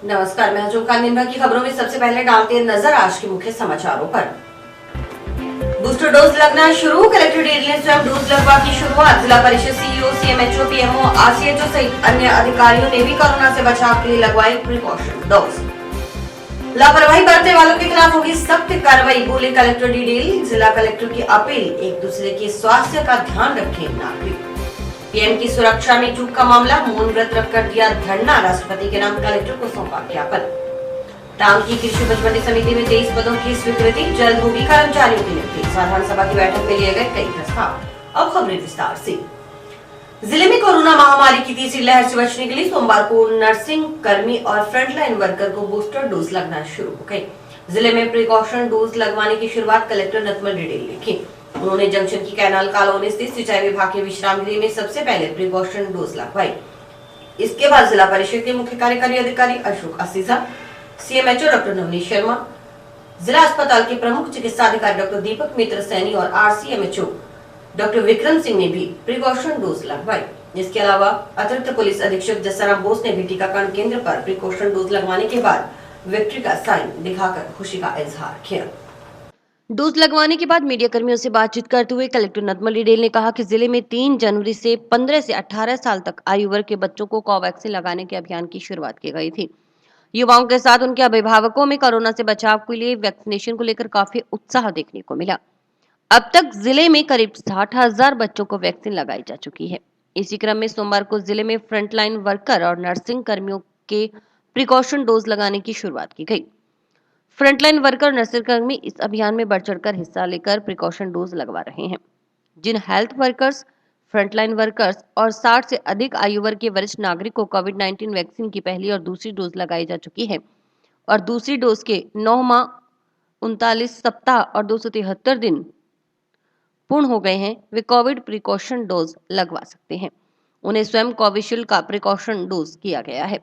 नमस्कार, मैं हजूम खान। दिन भर की खबरों में सबसे पहले डालते हैं नजर आज के मुख्य समाचारों पर। बूस्टर डोज लगना शुरू, कलेक्टर डेरी ने स्वयं डोज लगवा की शुरुआत। जिला परिषद सीईओ, सीएमएचओ, पीएमओ, आरसीएचओ सहित अन्य अधिकारियों ने भी कोरोना से बचाव के लिए लगवाई प्रिकॉशन डोज। लापरवाही बरतने वालों के खिलाफ होगी सख्त कार्रवाई, बोले कलेक्टर डीडीएल। जिला कलेक्टर की अपील, एक दूसरे के स्वास्थ्य का ध्यान रखें नागरिक। पीएम की सुरक्षा में चूक का मामला, मौन व्रत रखकर दिया धरना, राष्ट्रपति के नाम कलेक्टर को सौंपा ज्ञापन। टांग की कृषि उपज मंडी समिति में 23 पदों की स्वीकृति, जल्द होगी कर्मचारियों की नियुक्ति। साधारण सभा की बैठक में लिए गए कई प्रस्ताव। अब खबरें विस्तार से। जिले में कोरोना महामारी की तीसरी लहर से बचने के लिए सोमवार को नर्सिंग कर्मी और फ्रंटलाइन वर्कर को बूस्टर डोज लगना शुरू हो गई। जिले में प्रिकॉशन डोज लगवाने की शुरुआत कलेक्टर नतमल डिडेल ने की। उन्होंने जंक्शन की कैनाल कॉलोनी स्थित सिंचाई विभाग के विश्राम गृह में सबसे पहले प्रिकॉशन डोज लगवाई। इसके बाद जिला परिषद के मुख्य कार्यकारी अधिकारी अशोक असीजा, सीएमएचओ डॉक्टर नवनीत शर्मा, जिला अस्पताल के प्रमुख चिकित्सा अधिकारी डॉक्टर दीपक मित्र सैनी और आरसीएमएचओ डॉक्टर विक्रम सिंह ने भी प्रिकॉशन डोज लगवाई। इसके अलावा अतिरिक्त पुलिस अधीक्षक जसराम बोस ने भी टीकाकरण केंद्र पर प्रिकॉशन डोज लगवाने के बाद विक्ट्री का साइन दिखाकर खुशी का इजहार किया। डोज लगवाने के बाद मीडिया कर्मियों से बातचीत करते हुए कलेक्टर नतमल डिडेल ने कहा कि जिले में 3 जनवरी से 15 से 18 साल तक आयु वर्ग के बच्चों को कोवैक्सीन लगाने के अभियान की शुरुआत की गई थी। युवाओं के साथ उनके अभिभावकों में कोरोना से बचाव के लिए वैक्सीनेशन को लेकर काफी उत्साह देखने को मिला। अब तक जिले में करीब 60,000 बच्चों को वैक्सीन लगाई जा चुकी है। इसी क्रम में सोमवार को जिले में फ्रंटलाइन वर्कर और नर्सिंग कर्मियों के प्रिकॉशन डोज लगाने की शुरुआत की गई। फ्रंटलाइन वर्कर और नर्सिंग कर्मी इस अभियान में बढ़ चढ़कर हिस्सा लेकर प्रिकॉशन डोज लगवा रहे हैं। जिन हेल्थ वर्कर्स, फ्रंटलाइन वर्कर्स और 60 से अधिक आयु वर्ग के वरिष्ठ नागरिक को कोविड-19 वैक्सीन की पहली और दूसरी डोज लगाई जा चुकी है और दूसरी डोज के 9 माह 39 सप्ताह और 273 दिन पूर्ण हो गए हैं, वे कोविड प्रिकॉशन डोज लगवा सकते हैं। उन्हें स्वयं कोविशील्ड का प्रिकॉशन डोज किया गया है।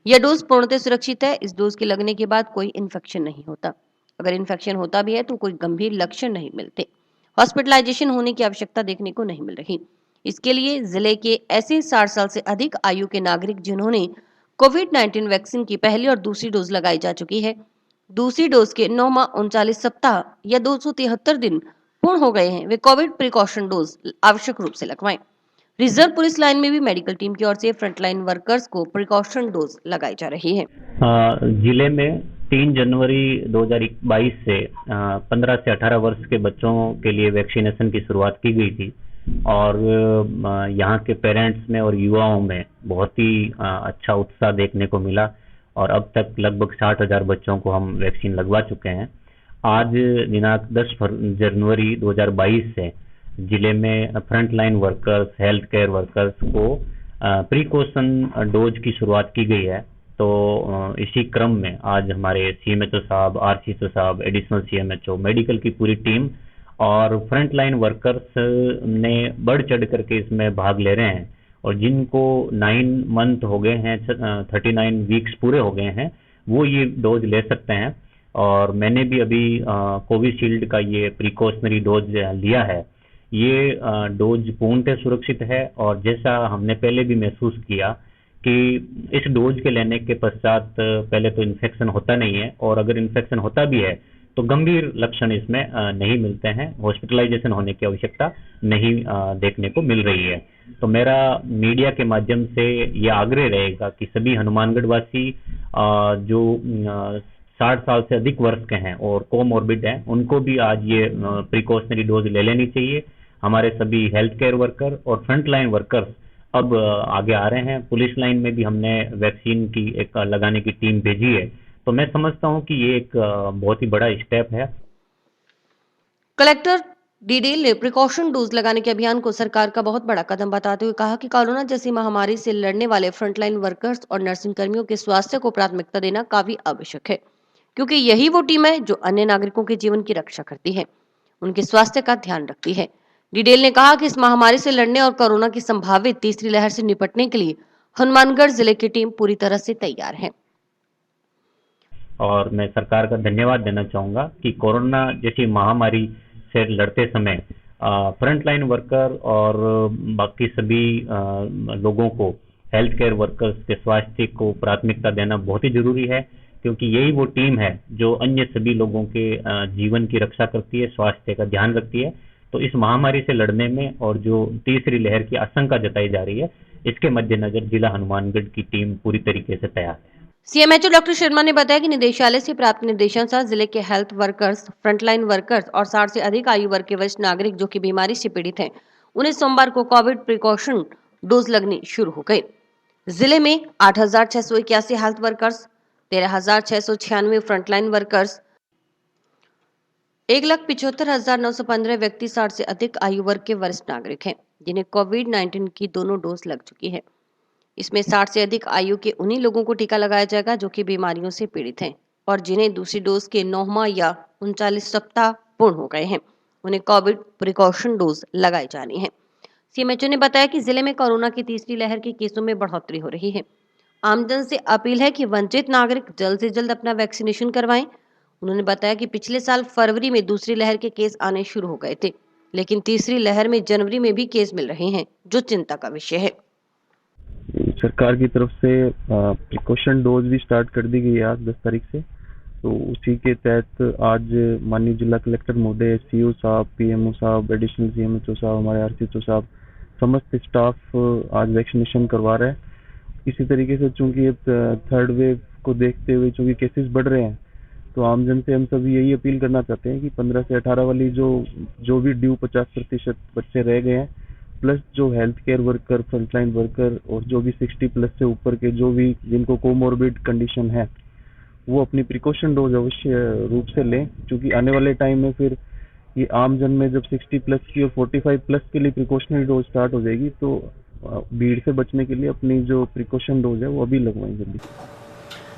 यह डोज पूर्णतः सुरक्षित है। इस डोज के लगने के बाद कोई इन्फेक्शन नहीं होता। अगर इन्फेक्शन होता भी है तो कोई गंभीर लक्षण नहीं मिलते। हॉस्पिटलाइजेशन होने की आवश्यकता देखने को नहीं मिल रही। इसके लिए जिले के ऐसे 60 साल से अधिक आयु के नागरिक जिन्होंने कोविड-19 वैक्सीन की पहली और दूसरी डोज लगाई जा चुकी है, दूसरी डोज के 9 माह 39 सप्ताह या 273 दिन पूर्ण हो गए हैं, वे कोविड प्रिकॉशन डोज आवश्यक रूप से लगवाएं। रिजर्व पुलिस लाइन में भी मेडिकल टीम की ओर से फ्रंटलाइन वर्कर्स को प्रिकॉशन डोज लगाई जा रही है। जिले में 3 जनवरी 2022 से 15 से 18 वर्ष के बच्चों के लिए वैक्सीनेशन की शुरुआत की गई थी और यहाँ के पेरेंट्स में और युवाओं में बहुत ही अच्छा उत्साह देखने को मिला और अब तक लगभग 60,000 बच्चों को हम वैक्सीन लगवा चुके हैं। आज दिनांक 10 जनवरी 2022 से जिले में frontline workers, health care workers को प्रिकॉशन डोज की शुरुआत की गई है। तो इसी क्रम में आज हमारे सीएमएचओ साहब, आरसीएचओ साहब, एडिशनल सीएमएचओ, मेडिकल की पूरी टीम और फ्रंटलाइन वर्कर्स ने बढ़ चढ़ करके इसमें भाग ले रहे हैं और जिनको 9 मंथ हो गए हैं, 39 वीक्स पूरे हो गए हैं, वो ये डोज ले सकते हैं। और मैंने भी अभी कोविशील्ड का ये प्रिकॉशनरी डोज लिया है। ये डोज पूर्णतः सुरक्षित है और जैसा हमने पहले भी महसूस किया कि इस डोज के लेने के पश्चात पहले तो इन्फेक्शन होता नहीं है और अगर इन्फेक्शन होता भी है तो गंभीर लक्षण इसमें नहीं मिलते हैं। हॉस्पिटलाइजेशन होने की आवश्यकता नहीं देखने को मिल रही है। तो मेरा मीडिया के माध्यम से यह आग्रह रहेगा कि सभी हनुमानगढ़ वासी जो 60 साल से अधिक वर्ष के हैं और कोमॉर्बिड हैं, उनको भी आज ये प्रिकॉशनरी डोज ले लेनी चाहिए। हमारे सभी हेल्थ केयर वर्कर और फ्रंटलाइन वर्कर्स अब आगे आ रहे हैं। पुलिस लाइन में भी हमने वैक्सीन की एक लगाने की टीम भेजी है। तो मैं समझता हूं कि ये एक बहुत ही बड़ा स्टेप है। कलेक्टर डिडेल ने प्रिकॉशन डोज लगाने के अभियान को सरकार का बहुत बड़ा कदम बताते हुए कहा कि कोरोना जैसी महामारी से लड़ने वाले फ्रंटलाइन वर्कर्स और नर्सिंग कर्मियों के स्वास्थ्य को प्राथमिकता देना काफी आवश्यक है, क्योंकि यही वो टीम है जो अन्य नागरिकों के जीवन की रक्षा करती है, उनके स्वास्थ्य का ध्यान रखती है। डिडेल ने कहा कि इस महामारी से लड़ने और कोरोना की संभावित तीसरी लहर से निपटने के लिए हनुमानगढ़ जिले की टीम पूरी तरह से तैयार है। और मैं सरकार का धन्यवाद देना चाहूंगा कि कोरोना जैसी महामारी से लड़ते समय फ्रंटलाइन वर्कर और बाकी सभी लोगों को हेल्थ केयर वर्कर्स के स्वास्थ्य को प्राथमिकता देना बहुत ही जरूरी है, क्योंकि यही वो टीम है जो अन्य सभी लोगों के जीवन की रक्षा करती है, स्वास्थ्य का ध्यान रखती है। तो इस महामारी से लड़ने में और जो तीसरी लहर की आशंका जताई जा रही है, इसके मद्देनजर जिला हनुमानगढ़ की टीम पूरी तरीके से तैयार है। सीएमएचओ डॉक्टर शर्मा ने बताया कि निदेशालय से प्राप्त निर्देशानुसार जिले के हेल्थ वर्कर्स, फ्रंटलाइन वर्कर्स और 60 से अधिक आयु वर्ग के वरिष्ठ नागरिक जो कि बीमारी से पीड़ित हैं, उन्हें सोमवार को कोविड प्रिकॉशन डोज लगनी शुरू हो गई। जिले में 8,681 हेल्थ वर्कर्स, 13,696 फ्रंटलाइन वर्कर्स, 1,75,915 व्यक्ति 60 से अधिक आयु वर्ग के वरिष्ठ नागरिक हैं, जिन्हें कोविड-19 की दोनों डोज लग चुकी है। इसमें 60 से अधिक आयु के उन्हीं लोगों को टीका लगाया जाएगा जो कि बीमारियों से पीड़ित हैं और जिन्हें दूसरी डोज के 9वां या 39 सप्ताह पूर्ण हो गए हैं, उन्हें कोविड प्रिकॉशन डोज लगाई जानी है। सीएमएचओ ने बताया कि जिले में कोरोना की तीसरी लहर के केसों में बढ़ोतरी हो रही है। आमजन से अपील है कि वंचित नागरिक जल्द से जल्द अपना वैक्सीनेशन करवाएं। उन्होंने बताया कि पिछले साल फरवरी में दूसरी लहर के केस आने शुरू हो गए थे, लेकिन तीसरी लहर में जनवरी में भी केस मिल रहे हैं, जो चिंता का विषय है। सरकार की तरफ से प्रिकॉशन डोज भी स्टार्ट कर दी गई है आज 10 तारीख से। तो उसी के तहत आज माननीय जिला कलेक्टर महोदय, सीओ साहब, पीएमओ साहब, एडिशनल सीएमएचओ साहब, हमारे आरसीएचओ साहब, समस्त स्टाफ आज वैक्सीनेशन करवा रहे हैं। इसी तरीके से चूंकि थर्ड वेव को देखते हुए चूंकि केसेस बढ़ रहे हैं, तो आमजन से हम सभी यही अपील करना चाहते हैं कि 15 से 18 वाली जो भी ड्यू 50% बच्चे रह गए हैं, प्लस जो health care worker, frontline worker और जो भी 60 प्लस से ऊपर के जो भी जिनको कोमोर्बिड कंडीशन है, वो अपनी प्रिकॉशन डोज अवश्य रूप से लें, क्योंकि आने वाले टाइम में फिर ये आम जन में जब 60 प्लस की और 45 प्लस के लिए प्रिकॉशनरी डोज स्टार्ट हो जाएगी, तो भीड़ से बचने के लिए अपनी जो प्रिकॉशन डोज है वो अभी लगवाएं जल्दी।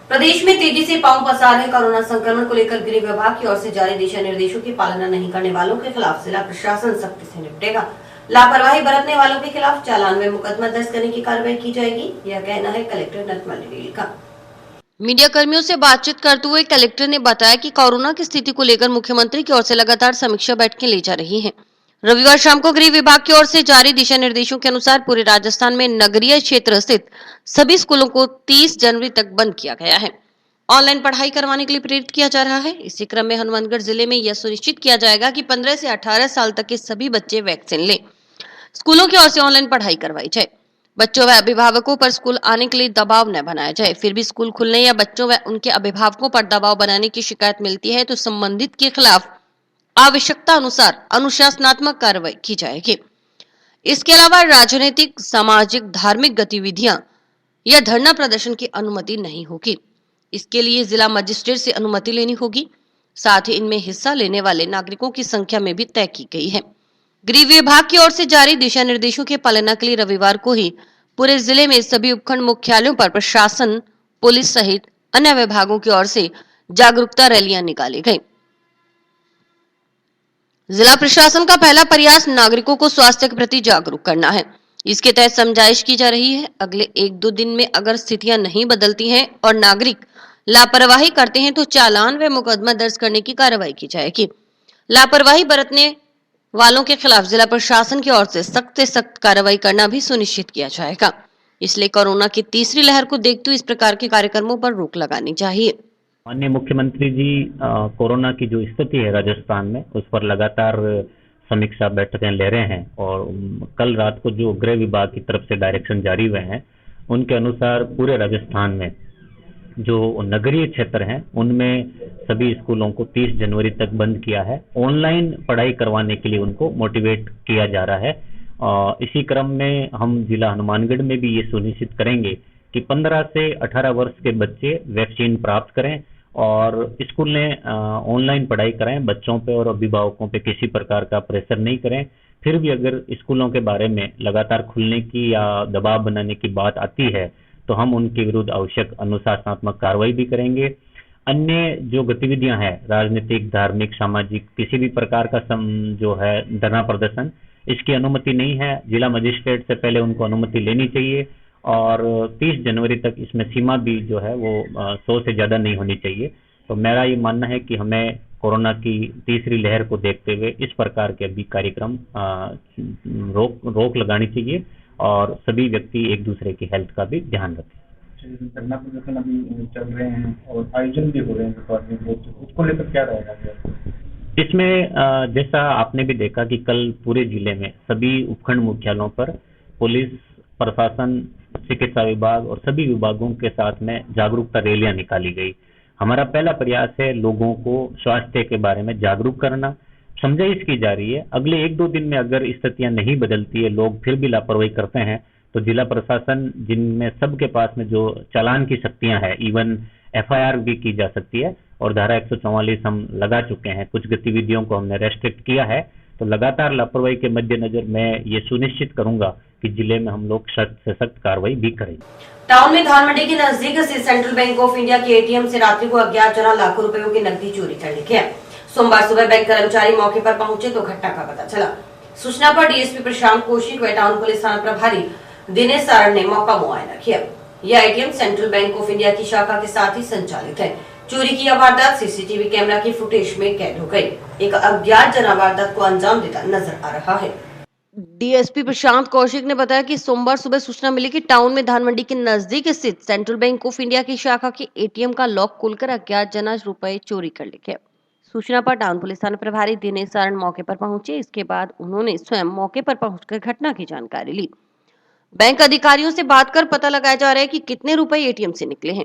प्रदेश में तेजी से पांव पसार है। कोरोना संक्रमण को लेकर गृह विभाग की ओर से जारी दिशा निर्देशों की पालना नहीं करने वालों के खिलाफ जिला प्रशासन सख्ती से निपटेगा। लापरवाही बरतने वालों के खिलाफ चालान में मुकदमा दर्ज करने की कार्रवाई की जाएगी, यह कहना है कलेक्टर नटमल डील का। मीडिया कर्मियों से बातचीत करते हुए कलेक्टर ने बताया कि कोरोना की स्थिति को लेकर मुख्यमंत्री की ओर से लगातार समीक्षा बैठकें ली जा रही हैं। रविवार शाम को गृह विभाग की ओर से जारी दिशा निर्देशों के अनुसार पूरे राजस्थान में नगरीय क्षेत्र स्थित सभी स्कूलों को 30 जनवरी तक बंद किया गया है। ऑनलाइन पढ़ाई करवाने के लिए प्रेरित किया जा रहा है। इसी क्रम में हनुमानगढ़ जिले में यह सुनिश्चित किया जाएगा कि 15 से 18 साल तक के सभी बच्चे वैक्सीन लें। स्कूलों की ओर से ऑनलाइन पढ़ाई करवाई जाए। बच्चों व अभिभावकों पर स्कूल आने के लिए दबाव न बनाया जाए। फिर भी स्कूल खुलने या बच्चों व उनके अभिभावकों पर दबाव बनाने की शिकायत मिलती है तो संबंधित के खिलाफ आवश्यकता अनुसार अनुशासनात्मक कार्रवाई की जाएगी। इसके अलावा राजनीतिक, सामाजिक, धार्मिक गतिविधियां या धरना प्रदर्शन की अनुमति नहीं होगी। इसके लिए जिला मजिस्ट्रेट से अनुमति लेनी होगी। साथ ही इनमें हिस्सा लेने वाले नागरिकों की संख्या में भी तय की गई है। गृह विभाग की ओर से जारी दिशा निर्देशों की पालना के लिए रविवार को ही पूरे जिले में सभी उपखंड मुख्यालयों पर प्रशासन, पुलिस सहित अन्य विभागों की ओर से जागरूकता रैलियां निकाली गई। जिला प्रशासन का पहला प्रयास नागरिकों को स्वास्थ्य के प्रति जागरूक करना है। इसके तहत समझाइश की जा रही है। अगले 1-2 दिन में अगर स्थितियां नहीं बदलती हैं और नागरिक लापरवाही करते हैं तो चालान व मुकदमा दर्ज करने की कार्रवाई की जाएगी। लापरवाही बरतने वालों के खिलाफ जिला प्रशासन की ओर से सख्त कार्रवाई करना भी सुनिश्चित किया जाएगा। इसलिए कोरोना की तीसरी लहर को देखते हुए इस प्रकार के कार्यक्रमों पर रोक लगानी चाहिए। माननीय मुख्यमंत्री जी कोरोना की जो स्थिति है राजस्थान में, उस पर लगातार समीक्षा बैठकें ले रहे हैं और कल रात को जो गृह विभाग की तरफ से डायरेक्शन जारी हुए हैं, उनके अनुसार पूरे राजस्थान में जो नगरीय क्षेत्र हैं उनमें सभी स्कूलों को 30 जनवरी तक बंद किया है। ऑनलाइन पढ़ाई करवाने के लिए उनको मोटिवेट किया जा रहा है। इसी क्रम में हम जिला हनुमानगढ़ में भी ये सुनिश्चित करेंगे कि 15 से 18 वर्ष के बच्चे वैक्सीन प्राप्त करें और स्कूल ने ऑनलाइन पढ़ाई कराएं। बच्चों पे और अभिभावकों पे किसी प्रकार का प्रेशर नहीं करें। फिर भी अगर स्कूलों के बारे में लगातार खुलने की या दबाव बनाने की बात आती है तो हम उनके विरुद्ध आवश्यक अनुशासनात्मक कार्रवाई भी करेंगे। अन्य जो गतिविधियां हैं, राजनीतिक, धार्मिक, सामाजिक, किसी भी प्रकार का जो है धरना प्रदर्शन, इसकी अनुमति नहीं है। जिला मजिस्ट्रेट से पहले उनको अनुमति लेनी चाहिए और 30 जनवरी तक इसमें सीमा भी जो है वो 100 से ज्यादा नहीं होनी चाहिए। तो मेरा ये मानना है कि हमें कोरोना की तीसरी लहर को देखते हुए इस प्रकार के भी कार्यक्रम रोक लगानी चाहिए और सभी व्यक्ति एक दूसरे की हेल्थ का भी ध्यान रखें। धरना प्रदर्शन अभी चल रहे हैं और आयोजन भी हो रहे हैं डिपार्टमेंट की ओर से, उसको लेकर क्या रहेगा? इसमें जैसा आपने भी देखा कि कल पूरे जिले में सभी उपखंड मुख्यालयों पर पुलिस प्रशासन, चिकित्सा विभाग और सभी विभागों के साथ में जागरूकता रैलियां निकाली गई। हमारा पहला प्रयास है लोगों को स्वास्थ्य के बारे में जागरूक करना, समझाइश की जा रही है। अगले 1-2 दिन में अगर स्थितियां नहीं बदलती है, लोग फिर भी लापरवाही करते हैं, तो जिला प्रशासन जिनमें सबके पास में जो चालान की शक्तियां हैं, इवन FIR भी की जा सकती है और धारा 144 हम लगा चुके हैं। कुछ गतिविधियों को हमने रेस्ट्रिक्ट किया है, तो लगातार लापरवाही के मद्देनजर मैं ये सुनिश्चित करूंगा कि जिले में हम लोग सख्त से सख्त कार्रवाई भी करेंगे। टाउन में धान मंडी के नजदीक से सेंट्रल बैंक ऑफ इंडिया के ATM से रात्रि को अज्ञात जना लाखों रुपयों की नकदी चोरी कर ली गई। सोमवार सुबह बैंक कर्मचारी मौके पर पहुंचे तो घटना का पता चला। सूचना पर DSP प्रशांत कौशिक व टाउन पुलिस थाना प्रभारी दिनेश सारण ने मौका मुआयना किया। यह ATM central bank of India की शाखा के साथ ही संचालित है। चोरी की यह वारदात CCTV कैमरा की फुटेज में कैद हो गई। एक अज्ञात जना वारदात को अंजाम देता नजर आ रहा है। DSP प्रशांत कौशिक ने बताया कि सोमवार सुबह सूचना मिली कि टाउन में धान मंडी के नजदीक स्थित सेंट्रल बैंक ऑफ इंडिया की शाखा के ATM का लॉक खोलकर अज्ञात जना रुपए चोरी कर लिए। सूचना पर टाउन पुलिस थाना प्रभारी दिनेश सारण मौके पर पहुंचे। इसके बाद उन्होंने स्वयं मौके पर पहुंचकर घटना की जानकारी ली। बैंक अधिकारियों से बात कर पता लगाया जा रहा है कि कितने रुपए ATM से निकले हैं।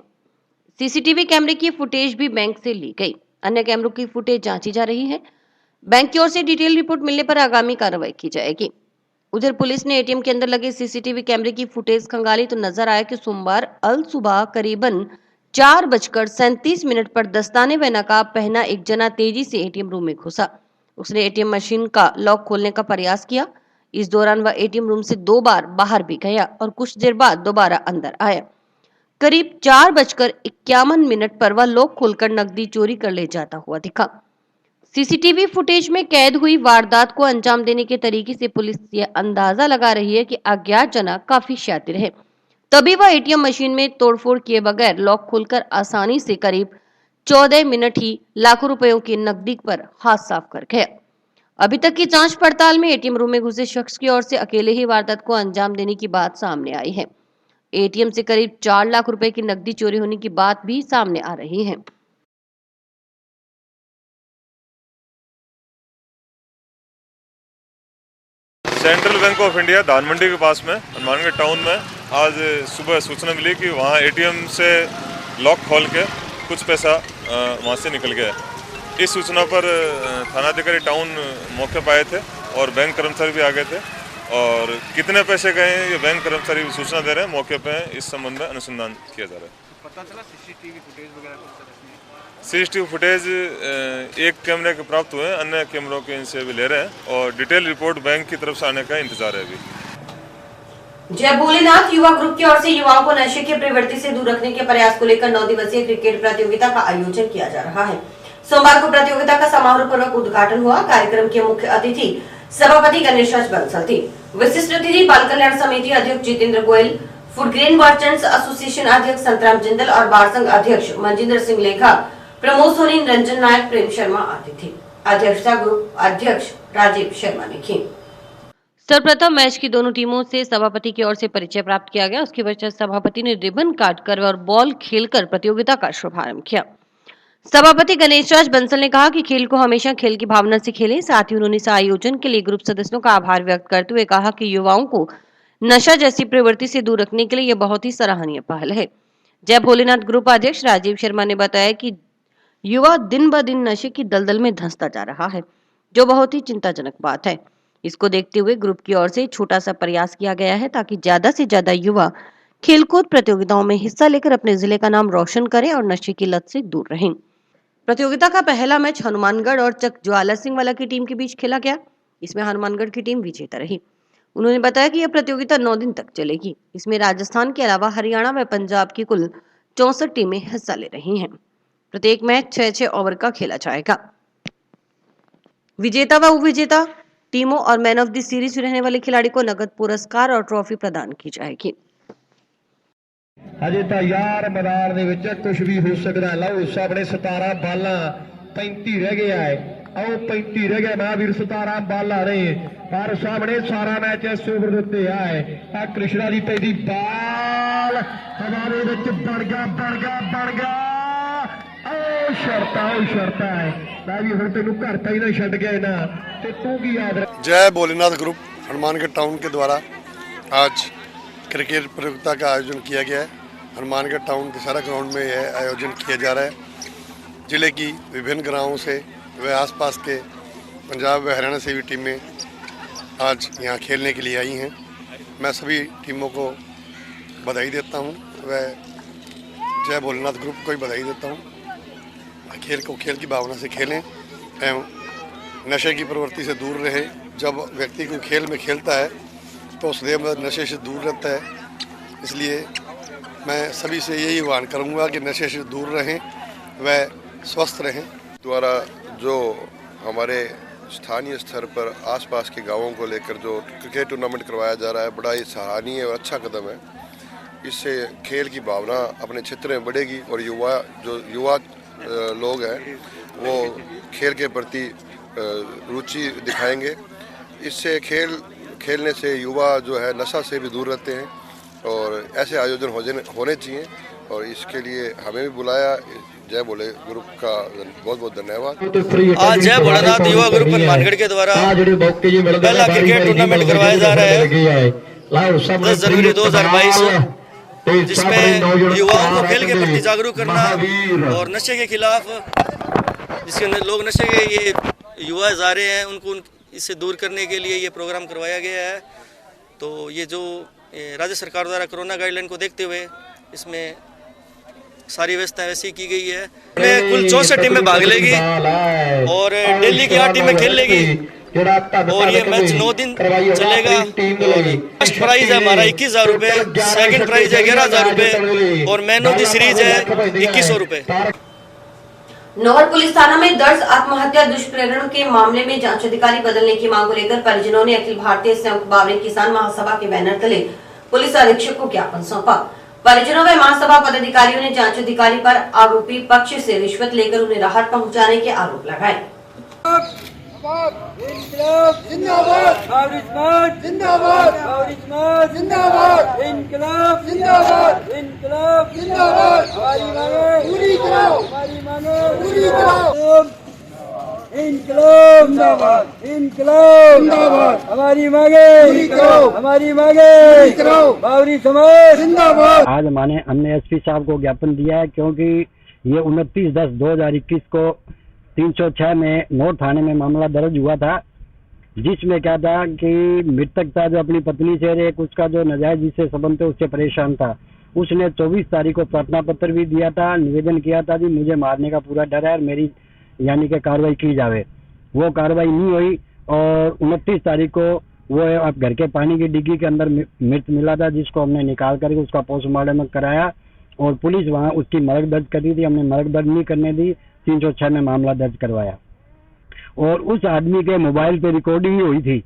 CCTV कैमरे की फुटेज भी बैंक से ली गई। अन्य कैमरों की फुटेज जांची जा रही है। बैंक की ओर से डिटेल रिपोर्ट मिलने पर आगामी कार्रवाई की जाएगी। उधर पुलिस ने ATM के अंदर लगे CCTV कैमरे की फुटेज खंगाली तो नजर आया कि सोमवार अल सुबह करीबन 4:37 पर दस्ताने व नकाब पहना एक जना तेजी से ATM रूम में घुसा। उसने ATM मशीन का लॉक खोलने का प्रयास किया। इस दौरान वह ATM रूम से 2 बार बाहर भी गया और कुछ देर बाद दोबारा अंदर आया। करीब 4:51 पर वह लॉक खोलकर नकदी चोरी कर ले जाता हुआ दिखा। CCTV फुटेज में कैद हुई वारदात को अंजाम देने के तरीके से पुलिस यह अंदाजा लगा रही है कि अज्ञात जना काफी शातिर है, तभी वह ATM मशीन में तोड़फोड़ किए बगैर लॉक खोलकर आसानी से करीब 14 मिनट ही लाखों रुपयों की नकदी पर हाथ साफ कर गया। अभी तक की जांच पड़ताल में ATM रूम में घुसे शख्स की ओर से अकेले ही वारदात को अंजाम देने की बात सामने आई है। ATM से करीब 4 लाख रुपए की नकदी चोरी होने की बात भी सामने आ रही है। सेंट्रल बैंक ऑफ इंडिया धान मंडी के पास में हनुमानगढ़ टाउन में आज सुबह सूचना मिली कि वहाँ ATM से लॉक खोल के कुछ पैसा वहाँ से निकल गया। इस सूचना पर थानाधिकारी टाउन मौके पर आए थे और बैंक कर्मचारी भी आ गए थे और कितने पैसे गए हैं ये बैंक कर्मचारी भी सूचना दे रहे हैं। मौके पे इस संबंध में अनुसंधान किया जा रहा है। पता चला CCTV फुटेज वगैरह CCTV फुटेज एक कैमरे के प्राप्त हुए हैं, अन्य कैमरों के इनसे भी ले रहे हैं और डिटेल रिपोर्ट बैंक की तरफ से आने का इंतजार है अभी। जय भोलेनाथ युवा ग्रुप की ओर से युवाओं को नशे की प्रवृत्ति से दूर रखने के प्रयास को लेकर 9 दिवसीय क्रिकेट प्रतियोगिता का आयोजन किया जा रहा है। सोमवार को प्रतियोगिता का समारोह पूर्वक उद्घाटन हुआ। कार्यक्रम के मुख्य अतिथि सभापति गणेश राज बंसल थी। विशिष्ट अतिथि बाल कल्याण समिति अध्यक्ष Jitendra Goyal, food grain merchants association अध्यक्ष संतराम जिंदल और बार संघ अध्यक्ष मनजिंदर सिंह लेखा, प्रमोद सोनी, रंजन नायक, प्रेम शर्मा आदि थे। अध्यक्षता ग्रुप अध्यक्ष राजीव शर्मा ने की। सर्वप्रथम मैच की दोनों टीमों से सभापति की ओर से परिचय प्राप्त किया गया। उसके पश्चात सभापति ने रिबन काटकर और बॉल खेलकर प्रतियोगिता का शुभारंभ किया। सभापति गणेश राज बंसल ने कहा कि खेल को हमेशा खेल की भावना से खेलें। साथ ही उन्होंने इस आयोजन के लिए ग्रुप सदस्यों का आभार व्यक्त करते हुए कहा कि युवाओं को नशा जैसी प्रवृत्ति से दूर रखने के लिए यह बहुत ही सराहनीय पहल है। जय भोलेनाथ ग्रुप अध्यक्ष राजीव शर्मा ने बताया कि युवा दिन ब दिन नशे की दलदल में धंसता जा रहा है, जो बहुत ही चिंताजनक बात है। इसको देखते हुए ग्रुप की ओर से छोटा सा प्रयास किया गया है ताकि ज्यादा से ज्यादा युवा खेलकूद प्रतियोगिताओं में हिस्सा लेकर अपने जिले का नाम रोशन करें और नशे की लत से दूर रहें। प्रतियोगिता का पहला मैच हनुमानगढ़ और चक ज्वाला सिंह वाला की टीम के बीच खेला गया। इसमें हनुमानगढ़ की टीम विजेता रही। उन्होंने बताया कि यह प्रतियोगिता 9 दिन तक चलेगी। इसमें राजस्थान के अलावा हरियाणा व पंजाब की कुल 64 टीमें हिस्सा ले रही हैं। प्रत्येक मैच 6-6 ओवर का खेला जाएगा। विजेता व उपविजेता टीमों और मैन ऑफ द सीरीज रहने वाले खिलाड़ी को नगद पुरस्कार और ट्रॉफी प्रदान की जाएगी। अजे तो यार मैदान कुछ भी हो सकता है। लो सामने 17 बालां 35 रह गया है। आओ 35 रह गए महावीर सताराम बाला ने पर सामने सारा मैच इस ओवर ਦੇ ਉੱਤੇ ਆਏ ਆ ਕ੍ਰਿਸ਼ਨਾ ਦੀ ਪੈਦੀ ਬਾਲ ਹਵਾਲੇ ਵਿੱਚ ਬਣ ਗਿਆ ਓ ਸ਼ਰਤਾ ਹੈ ਮੈਂ ਵੀ ਹੁਣ ਤੈਨੂੰ ਘਰ ਤਾਂ ਹੀ ਨਾ ਛੱਡ ਗਿਆ ਨਾ ਤੇ ਤੂੰ ਕੀ ਯਾਦ ਰੱਖ। जय भोलेनाथ ग्रुप हनुमानगढ़ टाउन के द्वारा आज क्रिकेट प्रतियोगिता का आयोजन किया गया है। हनुमानगढ़ टाउन के सारा ग्राउंड में यह आयोजन किया जा रहा है। जिले की विभिन्न गाँवों से व आसपास के पंजाब व हरियाणा से भी टीमें आज यहाँ खेलने के लिए आई हैं। मैं सभी टीमों को बधाई देता हूँ व जय भोलेनाथ ग्रुप को भी बधाई देता हूँ। खेल की भावना से खेलें एवं नशे की प्रवृत्ति से दूर रहे। जब व्यक्ति को खेल में खेलता है तो उस देह में नशे से दूर रहता है। इसलिए मैं सभी से यही आह्वान करूंगा कि नशे से दूर रहें व स्वस्थ रहें। द्वारा जो हमारे स्थानीय स्तर पर आसपास के गांवों को लेकर जो क्रिकेट टूर्नामेंट करवाया जा रहा है, बड़ा ही सराहनीय और अच्छा कदम है। इससे खेल की भावना अपने क्षेत्र में बढ़ेगी और युवा लोग हैं वो खेल के प्रति रुचि दिखाएंगे। इससे खेलने से युवा जो है नशा से भी दूर रहते हैं और ऐसे आयोजन होने चाहिए और इसके लिए हमें भी बुलाया। जय भोले ग्रुप का बहुत बहुत धन्यवाद। आज जय भोलेनाथ युवा ग्रुप हनुमानगढ़ के द्वारा पहला क्रिकेट टूर्नामेंट करवाया जा रहा है 10 जनवरी 2022, जिसमें युवाओं को खेल के प्रति जागरूक करना और नशे के खिलाफ जिसके लोग नशे के ये युवा जा रहे हैं उनको इससे दूर करने के लिए ये प्रोग्राम करवाया गया है। तो ये जो राज्य सरकार द्वारा कोरोना गाइडलाइन को देखते हुए इसमें सारी व्यवस्था वैसी की गई है। इसमें कुल 64 टीमें भाग लेगी और दिल्ली की 8 टीमें खेल लेगी और ये मैच 9 दिन चलेगा। फर्स्ट प्राइज है हमारा 21,000 रुपये, सेकंड प्राइज है 11,000 रुपये और मैन ऑफ द सीरीज है 2100 रुपये। नौहर पुलिस थाना में दर्ज आत्महत्या दुष्प्रेरण के मामले में जांच अधिकारी बदलने की मांग को लेकर परिजनों ने अखिल भारतीय संयुक्त बावरी किसान महासभा के बैनर तले पुलिस अधीक्षक को ज्ञापन सौंपा। परिजनों व महासभा पदाधिकारियों ने जांच अधिकारी पर आरोपी पक्ष से रिश्वत लेकर उन्हें राहत पहुंचाने के आरोप लगाए। आज हमने एसपी साहब को ज्ञापन दिया है क्योंकि ये 29/10/2021 को 306 में नौर थाने में मामला दर्ज हुआ था, जिसमें क्या था कि मृतक था जो अपनी पत्नी से एक उसका जो नाजायज जिससे संबंध थे उससे परेशान था। उसने 24 तारीख को प्रार्थना पत्र भी दिया था, निवेदन किया था कि मुझे मारने का पूरा डर है और मेरी यानी कि कार्रवाई की जावे। वो कार्रवाई नहीं हुई और 29 तारीख को वो अब घर के पानी की डिग्गी के अंदर मृत मिला था, जिसको हमने निकाल करके उसका पोस्टमार्टम कराया और पुलिस वहाँ उसकी मरग दर्ज कर दी थी। हमने मरग दर्ज नहीं करने दी, 306 में मामला दर्ज करवाया और उस आदमी के मोबाइल पे रिकॉर्डिंग ही हुई थी।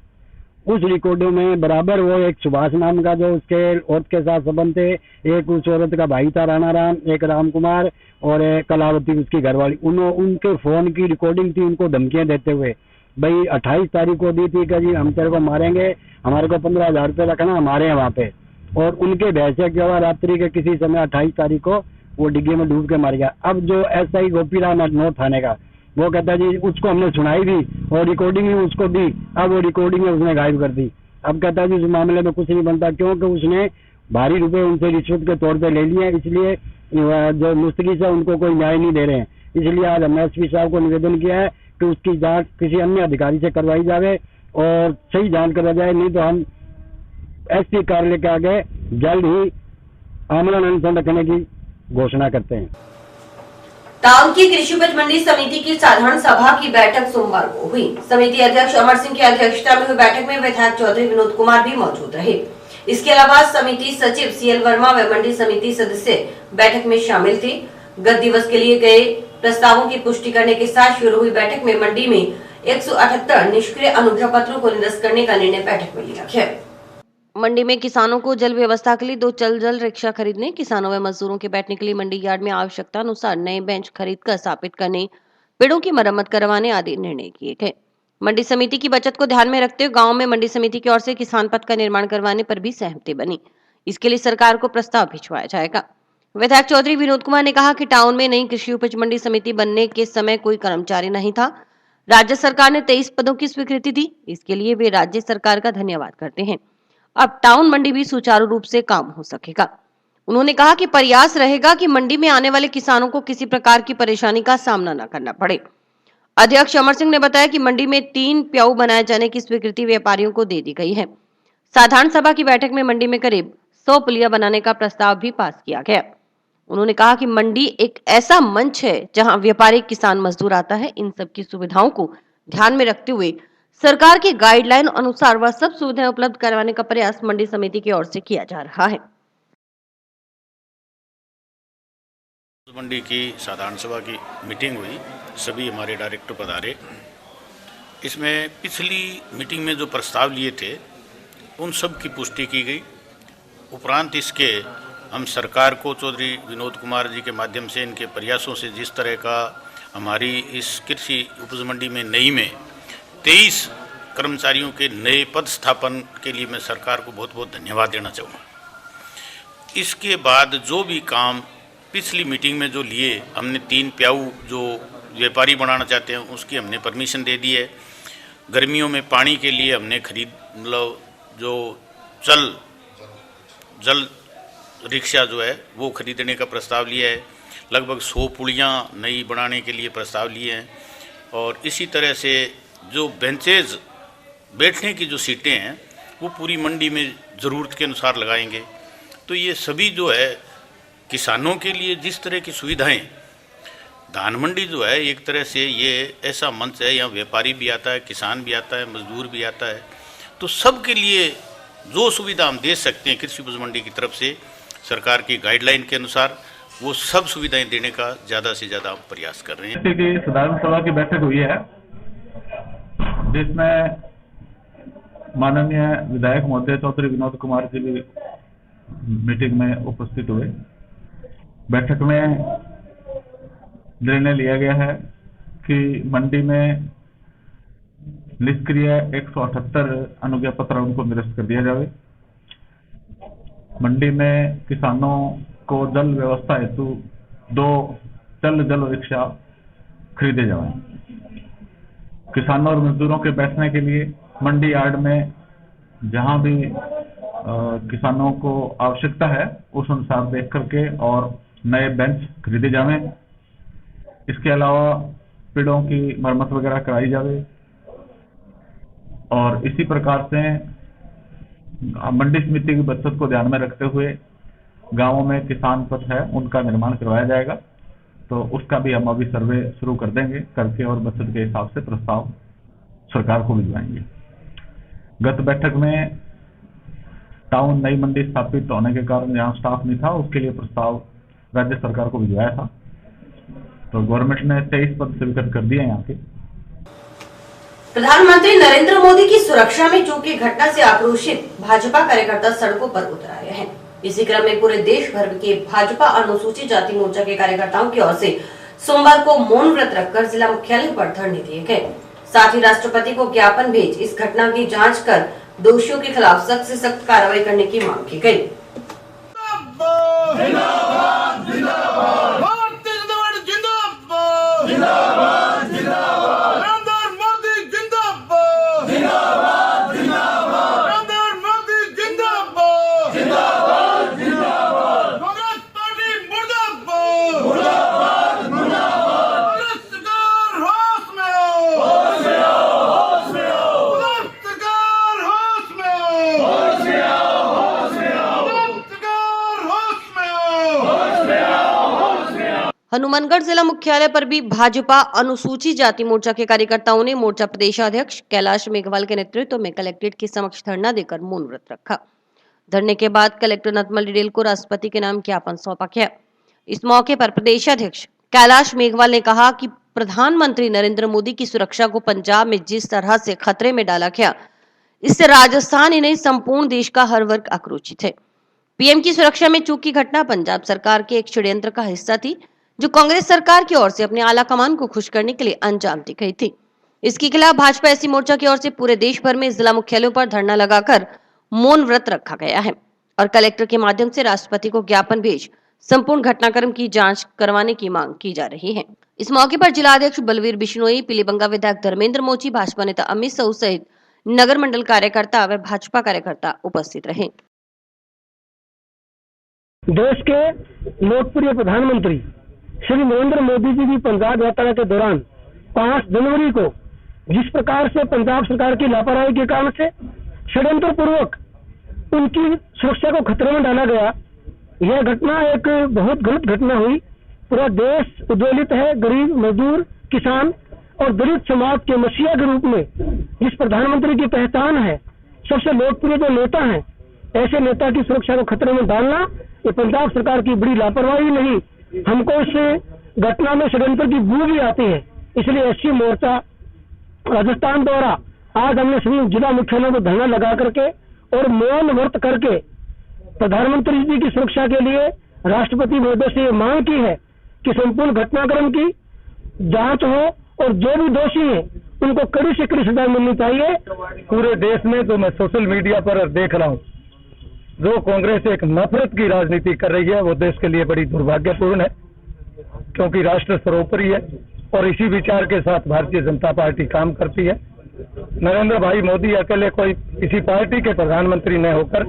उस रिकॉर्डिंग में बराबर वो एक सुभाष नाम का जो उसके औरत के साथ संबंध थे, एक उस औरत का भाई था राणा राम, एक राम कुमार और एक कलावती उसकी घरवाली, उनके फोन की रिकॉर्डिंग थी उनको धमकियां देते हुए। भाई 28 तारीख को दी थी कि जी हम तेरे को मारेंगे, हमारे को 15,000 रुपये रखना, हमारे हैं वहाँ पे। और उनके भैंसे के बाद रात्रि के किसी समय 28 तारीख को वो डिग्गी में डूब के मार गया। अब जो एसआई गोपीराम नौर थाने का वो कहता है जी उसको हमने सुनाई भी और रिकॉर्डिंग भी उसको दी, अब वो रिकॉर्डिंग में उसने गायब कर दी। अब कहता है जी उस मामले में कुछ नहीं बनता क्योंकि उसने भारी रुपए उनसे रिश्वत के तौर पे ले लिए, इसलिए जो मुस्तकीस है उनको कोई न्याय नहीं दे रहे हैं। इसलिए आज हमने एसपी साहब को निवेदन किया है कि उसकी जांच किसी अन्य अधिकारी से करवाई जाए और सही जांच करा जाए, नहीं तो हम एसपी कार्यालय के आगे जल्द ही आमरण अनशन रखने की घोषणा करते हैं। टाउन की कृषि उपज मंडी समिति की साधारण सभा की बैठक सोमवार को हुई। समिति अध्यक्ष अमर सिंह की अध्यक्षता में हुई बैठक में विधायक चौधरी विनोद कुमार भी मौजूद रहे। इसके अलावा समिति सचिव सीएल वर्मा व मंडी समिति सदस्य बैठक में शामिल थे। गत दिवस के लिए गए प्रस्तावों की पुष्टि करने के साथ शुरू हुई बैठक में मंडी में 178 निष्क्रिय अनुज्ञा पत्रों को निरस्त करने का निर्णय बैठक में लिया गया। मंडी में किसानों को जल व्यवस्था के लिए 2 जल रिक्शा खरीदने, किसानों व मजदूरों के बैठने के लिए मंडी यार्ड में आवश्यकता अनुसार नए बेंच खरीदकर स्थापित करने, पेड़ों की मरम्मत करवाने आदि निर्णय किए गए। मंडी समिति की बचत को ध्यान में रखते हुए गांव में मंडी समिति की ओर से किसान पथ का निर्माण करवाने पर भी सहमति बनी। इसके लिए सरकार को प्रस्ताव भिजवाया जाएगा। विधायक चौधरी विनोद कुमार ने कहा कि टाउन में नई कृषि उपज मंडी समिति बनने के समय कोई कर्मचारी नहीं था। राज्य सरकार ने 23 पदों की स्वीकृति दी। इसके लिए वे राज्य सरकार का धन्यवाद करते हैं। अब टाउन मंडी भी सुचारू रूप से काम हो सकेगा। उन्होंने कहा कि प्रयास रहेगा कि मंडी में आने वाले किसानों को किसी प्रकार की परेशानी का सामना न करना पड़े। अध्यक्ष अमर सिंह ने बताया कि मंडी में 3 प्याऊ बनाए जाने की स्वीकृति व्यापारियों को दे दी गई है। साधारण सभा की बैठक में मंडी में करीब 100 पुलिया बनाने का प्रस्ताव भी पास किया गया। उन्होंने कहा कि मंडी एक ऐसा मंच है जहां व्यापारी, किसान, मजदूर आता है। इन सब की सुविधाओं को ध्यान में रखते हुए सरकार की गाइडलाइन अनुसार वह सब सुविधाएं उपलब्ध करवाने का प्रयास मंडी समिति की ओर से किया जा रहा है। मंडी की साधारण सभा की मीटिंग हुई, सभी हमारे डायरेक्टर पधारे। इसमें पिछली मीटिंग में जो प्रस्ताव लिए थे उन सब की पुष्टि की गई। उपरांत इसके हम सरकार को चौधरी विनोद कुमार जी के माध्यम से, इनके प्रयासों से, जिस तरह का हमारी इस कृषि उपज मंडी में नई में 23 कर्मचारियों के नए पद स्थापन के लिए मैं सरकार को बहुत बहुत धन्यवाद देना चाहूँगा। इसके बाद जो भी काम पिछली मीटिंग में जो लिए, हमने 3 प्याऊ जो व्यापारी बनाना चाहते हैं उसकी हमने परमिशन दे दी है। गर्मियों में पानी के लिए हमने मतलब जो जल रिक्शा जो है वो खरीदने का प्रस्ताव लिया है। लगभग 100 पुलियाँ नई बनाने के लिए प्रस्ताव लिए हैं। और इसी तरह से जो बेंचेज, बैठने की जो सीटें हैं वो पूरी मंडी में ज़रूरत के अनुसार लगाएंगे। तो ये सभी जो है किसानों के लिए जिस तरह की सुविधाएं, धान मंडी जो है एक तरह से ये ऐसा मंच है, यहाँ व्यापारी भी आता है, किसान भी आता है, मजदूर भी आता है। तो सब के लिए जो सुविधा हम दे सकते हैं कृषि उपज मंडी की तरफ से सरकार की गाइडलाइन के अनुसार, वो सब सुविधाएं देने का ज़्यादा से ज़्यादा हम प्रयास कर रहे हैं। की साधारण सभा की बैठक हुई है जिसमें माननीय विधायक महोदय चौधरी विनोद कुमार जी भी मीटिंग में उपस्थित हुए। बैठक में निर्णय लिया गया है कि मंडी में निष्क्रिय 178 अनुज्ञा पत्र उनको निरस्त कर दिया जाए। मंडी में किसानों को जल व्यवस्था हेतु 2 जल रिक्शा खरीदे जाए। किसानों और मजदूरों के बैठने के लिए मंडी यार्ड में जहां भी किसानों को आवश्यकता है उस अनुसार देख करके और नए बेंच खरीदे जाएं। इसके अलावा पेड़ों की मरम्मत वगैरह कराई जाए। और इसी प्रकार से मंडी समिति की बचत को ध्यान में रखते हुए गांवों में किसान पथ है उनका निर्माण करवाया जाएगा। तो उसका भी हम अभी सर्वे शुरू कर देंगे करके और बचत के हिसाब से प्रस्ताव सरकार को भिजवाएंगे। गत बैठक में टाउन नई मंडी स्थापित होने के कारण यहाँ स्टाफ नहीं था, उसके लिए प्रस्ताव राज्य सरकार को भिजवाया था। तो गवर्नमेंट ने 23 पद स्वीकृत कर दिए यहाँ के। प्रधानमंत्री नरेंद्र मोदी की सुरक्षा में चूक की घटना से आक्रोशित भाजपा कार्यकर्ता सड़कों पर उतर आए हैं। इसी क्रम में पूरे देश भर के भाजपा अनुसूचित जाति मोर्चा के कार्यकर्ताओं की ओर से सोमवार को मौन व्रत रखकर जिला मुख्यालय पर धरने दिए गए। साथ ही राष्ट्रपति को ज्ञापन भेज इस घटना की जांच कर दोषियों के खिलाफ सख्त से सख्त कार्रवाई करने की मांग की गई। हनुमानगढ़ जिला मुख्यालय पर भी भाजपा अनुसूचित जाति मोर्चा के कार्यकर्ताओं ने मोर्चा प्रदेशाध्यक्ष कैलाश मेघवाल के नेतृत्व में कलेक्ट्रेट के समक्ष धरना देकर मौन व्रत रखा। धरने के बाद कलेक्टर नतमल डिडेल को राष्ट्रपति के नाम ज्ञापन सौंपा गया। इस मौके पर प्रदेशाध्यक्ष कैलाश मेघवाल ने कहा कि प्रधानमंत्री नरेंद्र मोदी की सुरक्षा को पंजाब में जिस तरह से खतरे में डाला गया, इससे राजस्थान ही नहीं संपूर्ण देश का हर वर्ग आक्रोशित है। पीएम की सुरक्षा में चूक की घटना पंजाब सरकार के एक षड्यंत्र का हिस्सा थी, जो कांग्रेस सरकार की ओर से अपने आला कमान को खुश करने के लिए अंजाम दी गई थी। इसके खिलाफ भाजपा एससी मोर्चा की ओर से पूरे देश भर में जिला मुख्यालयों पर धरना लगाकर मौन व्रत रखा गया है और कलेक्टर के माध्यम से राष्ट्रपति को ज्ञापन भेज संपूर्ण घटनाक्रम की जांच करवाने की मांग की जा रही है। इस मौके पर जिला अध्यक्ष बलवीर बिश्नोई, पीलीबंगा विधायक धर्मेंद्र मोची, भाजपा नेता अमित साहू सहित नगर मंडल कार्यकर्ता व भाजपा कार्यकर्ता उपस्थित रहे। देश के लोकप्रिय प्रधानमंत्री श्री नरेंद्र मोदी जी की पंजाब यात्रा के दौरान 5 जनवरी को जिस प्रकार से पंजाब सरकार की लापरवाही के कारण से षड्यंत्र पूर्वक उनकी सुरक्षा को खतरे में डाला गया, यह घटना एक बहुत गलत घटना हुई। पूरा देश उद्वेलित है। गरीब, मजदूर, किसान और दलित समाज के मसीहा के रूप में जिस प्रधानमंत्री की पहचान है, सबसे लोकप्रिय जो नेता हैं, ऐसे नेता की सुरक्षा को खतरे में डालना ये पंजाब सरकार की बड़ी लापरवाही नहीं, हमको इस घटना में षड्यंत्र की बू भी आती है। इसलिए एससी मोर्चा राजस्थान द्वारा आज हमने सभी जिला मुख्यालयों को धरना लगा करके और मौन व्रत करके प्रधानमंत्री जी की सुरक्षा के लिए राष्ट्रपति महोदय से ये मांग की है कि संपूर्ण घटनाक्रम की जांच हो और जो भी दोषी हैं उनको कड़ी से कड़ी सजा मिलनी चाहिए। पूरे देश में जो मैं सोशल मीडिया पर देख रहा हूँ, जो कांग्रेस एक नफरत की राजनीति कर रही है, वो देश के लिए बड़ी दुर्भाग्यपूर्ण है, क्योंकि राष्ट्र सर्वोपरि है और इसी विचार के साथ भारतीय जनता पार्टी काम करती है। नरेंद्र भाई मोदी अकेले कोई किसी पार्टी के प्रधानमंत्री न होकर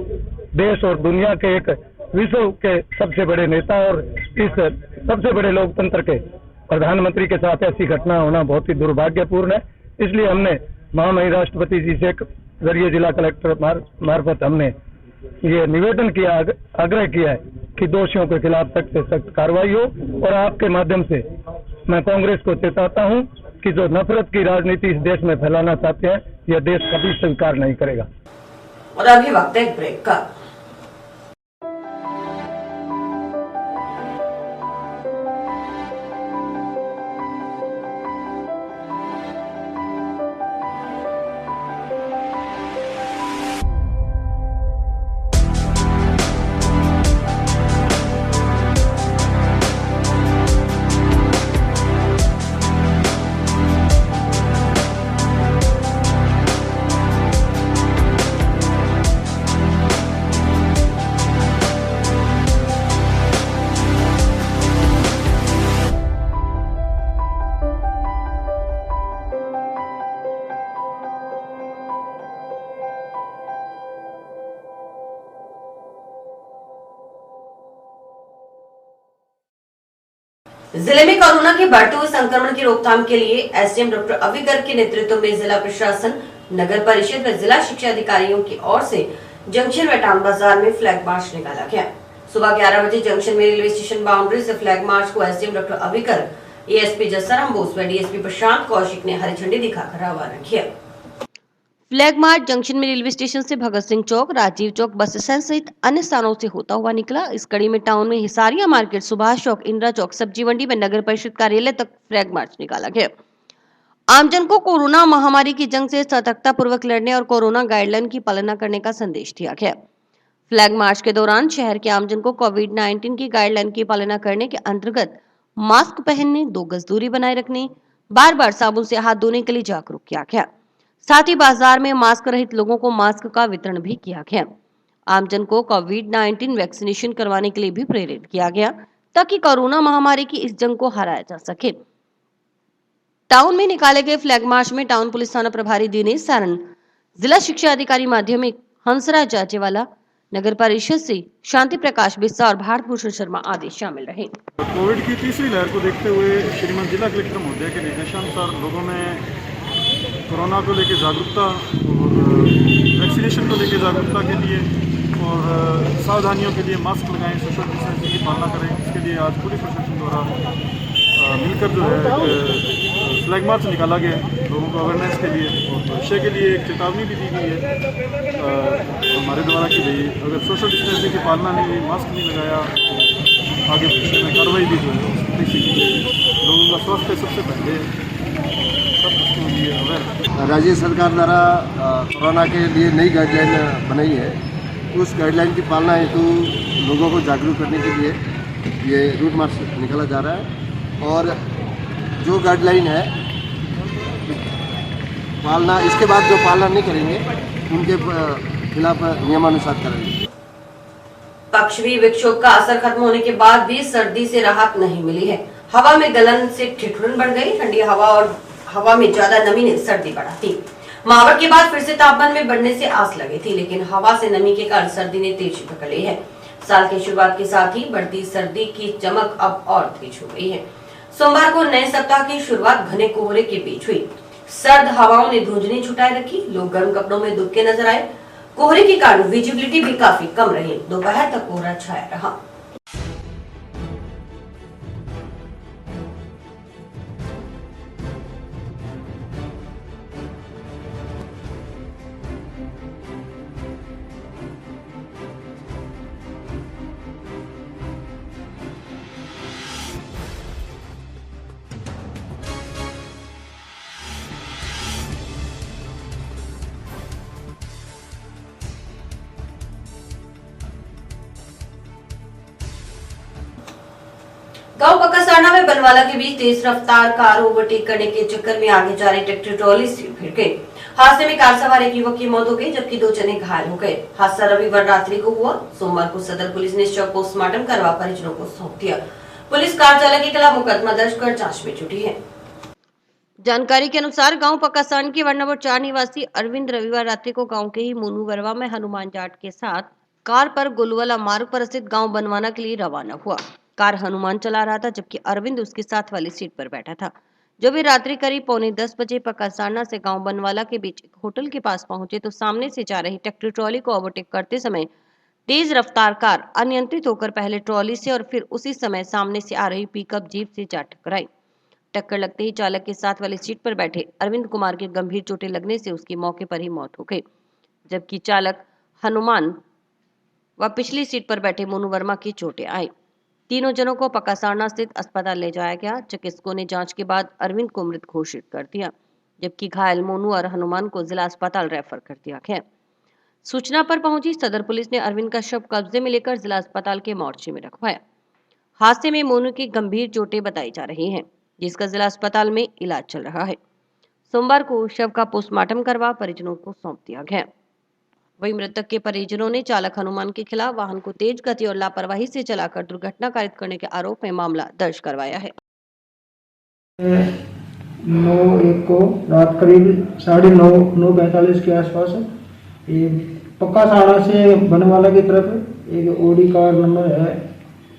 देश और दुनिया के एक विश्व के सबसे बड़े नेता और इस सबसे बड़े लोकतंत्र के प्रधानमंत्री के साथ ऐसी घटना होना बहुत ही दुर्भाग्यपूर्ण है। इसलिए हमने महामहिम राष्ट्रपति जी से जरिए जिला कलेक्टर मार्फत हमने ये निवेदन किया, आग्रह किया है कि दोषियों के खिलाफ सख्त से सख्त कार्रवाई हो। और आपके माध्यम से मैं कांग्रेस को चेताता हूं कि जो नफरत की राजनीति इस देश में फैलाना चाहते हैं, यह देश कभी स्वीकार नहीं करेगा। और अभी वक्त है एक ब्रेक का। जिले में कोरोना के बढ़ते हुए संक्रमण की रोकथाम के लिए एसडीएम डॉक्टर अभी गर्ग के नेतृत्व में जिला प्रशासन, नगर परिषद व जिला शिक्षा अधिकारियों की ओर से जंक्शन व टाउन बाजार में फ्लैग मार्च निकाला गया। सुबह 11 बजे जंक्शन में रेलवे स्टेशन बाउंड्री से फ्लैग मार्च को एसडीएम डॉक्टर अभी गर्ग, एएसपी जसराम बोस व डीएसपी प्रशांत कौशिक ने हरी झंडी दिखाकर रवाना किया। फ्लैग मार्च जंक्शन में रेलवे स्टेशन से भगत सिंह चौक, राजीव चौक, बस स्टैंड सहित अन्य स्थानों से होता हुआ निकला। इस कड़ी में टाउन में हिसारिया मार्केट, सुभाष चौक, इंदिरा चौक, सब्जी मंडी में नगर परिषद कार्यालय तक फ्लैग मार्च निकाला गया। आमजन को कोरोना महामारी की जंग से सतर्कता पूर्वक लड़ने और कोरोना गाइडलाइन की पालना करने का संदेश दिया गया। फ्लैग मार्च के दौरान शहर के आमजन को कोविड-19 की गाइडलाइन की पालना करने के अंतर्गत मास्क पहनने, 2 गज दूरी बनाए रखने, बार-बार साबुन से हाथ धोने के लिए जागरूक किया गया। साथ ही बाजार में मास्क रहित लोगों को मास्क का वितरण भी किया गया। आमजन को कोविड-19 वैक्सीनेशन करवाने के लिए भी प्रेरित किया गया ताकि कोरोना महामारी की इस जंग को हराया जा सके। टाउन में निकाले गए फ्लैग मार्च में टाउन पुलिस थाना प्रभारी दिनेश सारण, जिला शिक्षा अधिकारी माध्यमिक हंसराज जाजेवाला, नगर परिषद से शांति प्रकाश बिस्सा और भारत भूषण शर्मा आदि शामिल रहे। कोविड की तीसरी लहर को देखते हुए श्रीमान जिला कलेक्टर महोदय के निर्देशानुसार लोगों में कोरोना को लेकर जागरूकता और वैक्सीनेशन को लेकर जागरूकता के लिए और सावधानियों के लिए मास्क लगाएं, सोशल डिस्टेंसिंग की पालना करें। इसके लिए आज पुलिस प्रशासन द्वारा मिलकर जो है फ्लैग मार्च निकाला गया है लोगों को अवेयरनेस के लिए और भविष्य के लिए एक चेतावनी भी दी गई है हमारे द्वारा कि भाई अगर सोशल डिस्टेंसिंग की पालना नहीं हुई, मास्क नहीं लगाया, आगे भविष्य में कार्रवाई भी जो है लोगों का स्वास्थ्य सबसे पहले सब उसके लिए। राज्य सरकार द्वारा कोरोना के लिए नई गाइडलाइन बनाई है, उस गाइडलाइन की पालना हेतु लोगों को जागरूक करने के लिए ये रूट मार्च निकाला जा रहा है। और जो गाइडलाइन है पालना, इसके बाद जो पालना नहीं करेंगे उनके खिलाफ नियमानुसार करेंगे। पश्चिमी विक्षोभ का असर खत्म होने के बाद भी सर्दी से राहत नहीं मिली है। हवा में गलन से ठिठुरन बढ़ गई। ठंडी हवा और हवा में ज्यादा नमी ने सर्दी बढ़ाती। मावठ के बाद फिर से तापमान में बढ़ने से आस लगी थी, लेकिन हवा से नमी के कारण सर्दी ने तेजी पकड़ ली है। साल की शुरुआत के साथ ही बढ़ती सर्दी की चमक अब और तेज हो गई है। सोमवार को नए सप्ताह की शुरुआत घने कोहरे के बीच हुई। सर्द हवाओं ने धुंधनी छुटाए रखी। लोग गर्म कपड़ों में दुबके नजर आए। कोहरे के कारण विजिबिलिटी भी काफी कम रही। दोपहर तक कोहरा छाया रहा। गांव पक्कासाना में बनवाला के बीच तेज रफ्तार कार ओवरटेक करने के चक्कर में आगे जा रही ट्रैक्टर ट्रॉली से भिड़ गई। हादसे में कार सवार एक युवक की मौत हो गई, जबकि 2 जने घायल हो गए। हादसा रविवार रात्रि को हुआ। सोमवार को सदर पुलिस ने शव पोस्टमार्टम करवा परिजनों को सौंप दिया। पुलिस कार चालक के खिलाफ मुकदमा दर्ज कर जांच में जुटी है। जानकारी के अनुसार गांव पक्कासान के वार्ड नंबर 4 निवासी अरविंद रविवार रात्रि को गांव के ही मोनू बरवा में हनुमान जाट के साथ कार पर गुलवाला मार्ग पर स्थित गांव बनवाना के लिए रवाना हुआ। कार हनुमान चला रहा था, जबकि अरविंद उसके साथ वाली सीट पर बैठा था। जब वे रात्रि करीब 9:45 बजे पक्कासाना से गांव बनवाला के बीच एक होटल के पास पहुंचे तो सामने से जा रही ट्रैक्टर ट्रॉली को ओवरटेक करते समय तेज रफ्तार कार अनियंत्रित होकर पहले ट्रॉली से और फिर उसी समय सामने से आ रही पिकअप जीप से जा टकराई। टक्कर लगते ही चालक के साथ वाली सीट पर बैठे अरविंद कुमार के गंभीर चोटें लगने से उसकी मौके पर ही मौत हो गई, जबकि चालक हनुमान व पिछली सीट पर बैठे मोनू वर्मा की चोटें आई। तीनों जनों को पक्कासाना स्थित अस्पताल ले जाया गया। चिकित्सकों ने जांच के बाद अरविंद को मृत घोषित कर दिया, जबकि घायल मोनू और हनुमान को जिला अस्पताल रेफर कर दिया गया। सूचना पर पहुंची सदर पुलिस ने अरविंद का शव कब्जे में लेकर जिला अस्पताल के मोर्चे में रखवाया। हादसे में मोनू की गंभीर चोटें बताई जा रही हैं, जिसका जिला अस्पताल में इलाज चल रहा है। सोमवार को शव का पोस्टमार्टम करवा परिजनों को सौंप दिया गया। वहीं मृतक के परिजनों ने चालक हनुमान के खिलाफ वाहन को तेज गति और लापरवाही से चलाकर दुर्घटना कारित करने के आरोप में मामला दर्ज करवाया है। 9:01 को रात करीब 9:45 के आसपास पक्कासाना से बनवाला की तरफ एक ओडी कार नंबर है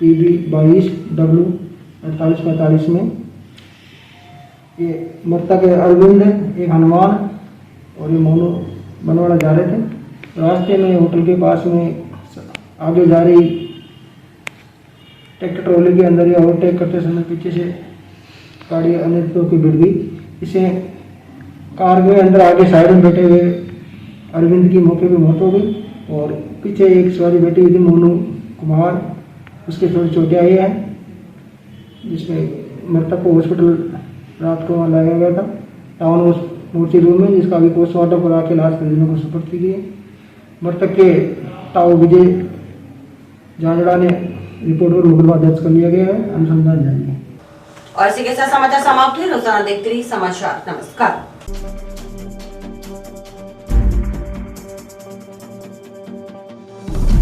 PB 22W 4845 में ये मृतक अरविंद, एक हनुमान और ये मोनू बनवाला जा रहे थे। रास्ते में होटल के पास में आगे जा रही ट्रैक्टर ट्रॉली के अंदर ही ओवरटेक करते समय पीछे से गाड़ी अनियंत्रित होकर भिड़ गई। इसे कार के अंदर आगे साइड में बैठे हुए अरविंद की मौके पे मौत हो गई और पीछे एक सवारी बैठी हुई थी मोनू कुमार, उसके थोड़ी चोटें आई है, जिसमें मृतक को हॉस्पिटल रात को लाया गया था टाउन मोर्ची रूम में, जिसका अभी पोस्टमार्टम करा के लाश परिजनों को सुपुर्द की गई है। मृतक के ताऊ विजय झांझड़ा ने रिपोर्ट पर मुकदमा दर्ज कर लिया गया है, अनुसंधान जारी है। और इसी के साथ समाचार समाप्त हुए। रोजाना देखते रहिए समाचार। नमस्कार।